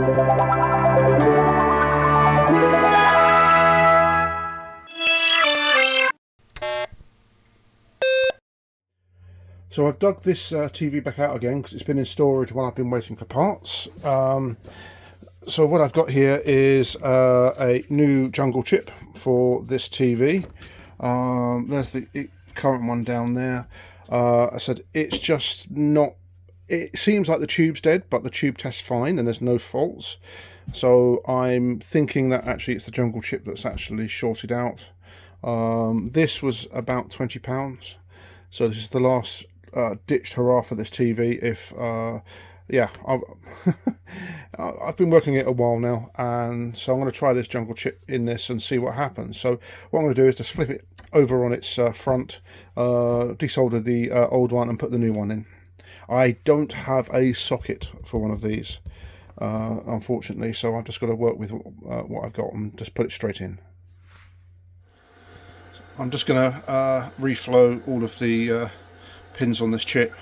So I've dug this TV back out again because it's been in storage while I've been waiting for parts. So what I've got here is a new jungle chip for this TV. There's the current one down there. I said it's just not, it seems like the tube's dead, but the tube tests fine and there's no faults. So I'm thinking that actually it's the jungle chip that's actually shorted out. This was about £20. So this is the last ditched hurrah for this TV. If yeah, I've been working it a while now, and so I'm going to try this jungle chip in this and see what happens. So what I'm going to do is just flip it over on its front, desolder the old one and put the new one in. I don't have a socket for one of these, unfortunately, so I've just got to work with what I've got and just put it straight in. I'm just going to reflow all of the pins on this chip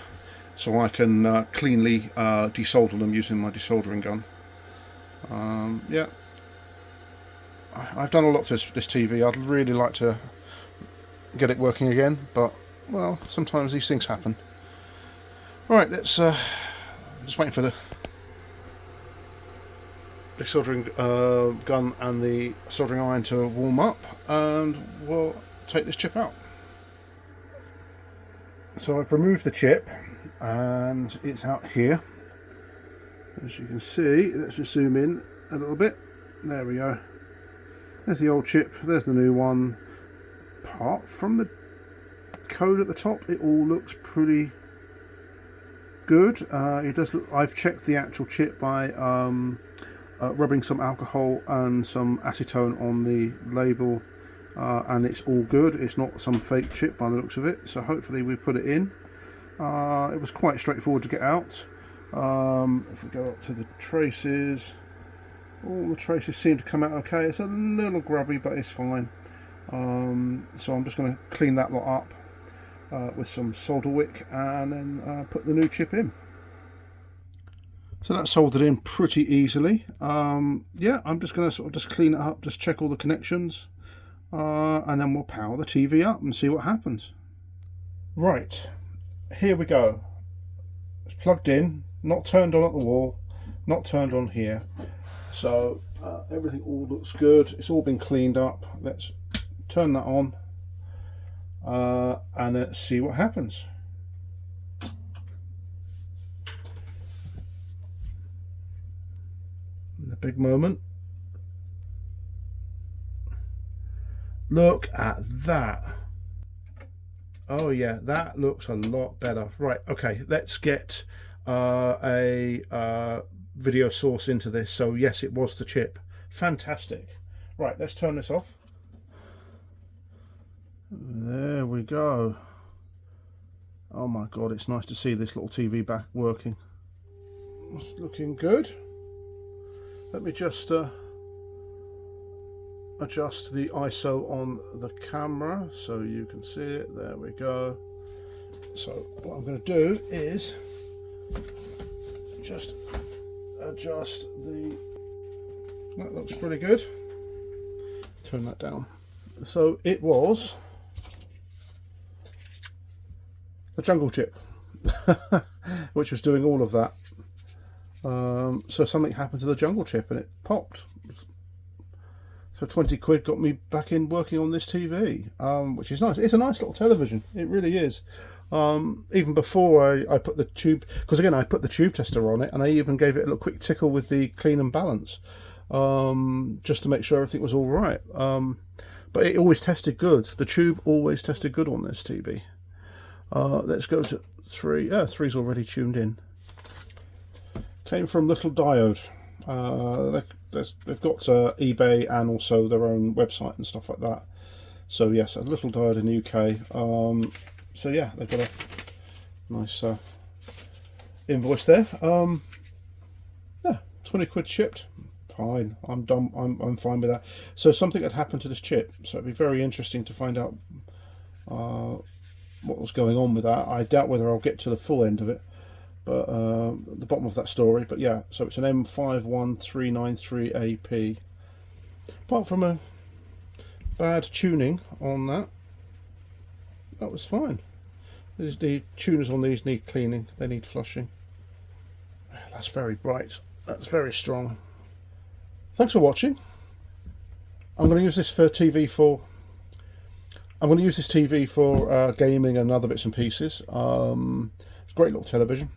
so I can cleanly desolder them using my desoldering gun. Yeah, I've done a lot to this TV. I'd really like to get it working again, but well, sometimes these things happen. Right, let's just waiting for the desoldering gun and the soldering iron to warm up, and we'll take this chip out. So I've removed the chip and it's out here, as you can see. Let's just zoom in a little bit. There we go. There's the old chip, there's the new one. Apart from the code at the top, it all looks pretty good. It does look, I've checked the actual chip by rubbing some alcohol and some acetone on the label, and it's all good. It's not some fake chip by the looks of it, so hopefully we put it in. It was quite straightforward to get out. If we go up to the traces, all the traces seem to come out okay. It's a little grubby, but it's fine. So I'm just going to clean that lot up with some solder wick and then put the new chip in. So that's soldered in pretty easily. Yeah, I'm just going to sort of just clean it up, just check all the connections, and then we'll power the TV up and see what happens. Right, here we go. It's plugged in, not turned on at the wall, not turned on here. So everything all looks good. It's all been cleaned up. Let's turn that on and let's see what happens. The big moment. Look at that. Oh yeah, that looks a lot better. Right, okay, let's get a video source into this. So yes, it was the chip. Fantastic. Right, let's turn this off. There we go. Oh my god, it's nice to see this little TV back working. It's looking good. Let me just adjust the ISO on the camera so you can see it. There we go. So what I'm going to do is just adjust the, that looks pretty good. Turn that down. So it was the jungle chip which was doing all of that. So something happened to the jungle chip and it popped. So 20 quid got me back in working on this TV, which is nice. It's a nice little television, it really is. Even before I put the tube, because again I put the tube tester on it and I even gave it a little quick tickle with the clean and balance, just to make sure everything was all right. But it always tested good. The tube always tested good on this TV. Let's go to 3. Yeah, 3's already tuned in. Came from Little Diode. They've got eBay and also their own website and stuff like that. So yes, a Little Diode in the UK. So yeah, they've got a nice invoice there. Yeah, 20 quid shipped. Fine, I'm done. I'm fine with that. So something had happened to this chip. So it'd be very interesting to find out what was going on with that. I doubt whether I'll get to the full end of it. but the bottom of that story. But yeah, so it's an M51393AP. Apart from a bad tuning on that, that was fine. The tuners on these need cleaning, they need flushing. That's very bright, that's very strong. Thanks for watching. I'm going to use this for TV for. I'm going to use this TV for gaming and other bits and pieces. It's a great little television.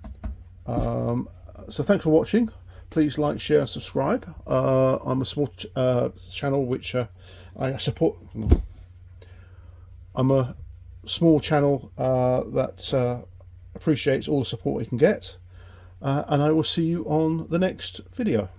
So thanks for watching. Please like, share, and subscribe. I'm a small channel which I support. I'm a small channel that appreciates all the support we can get. And I will see you on the next video.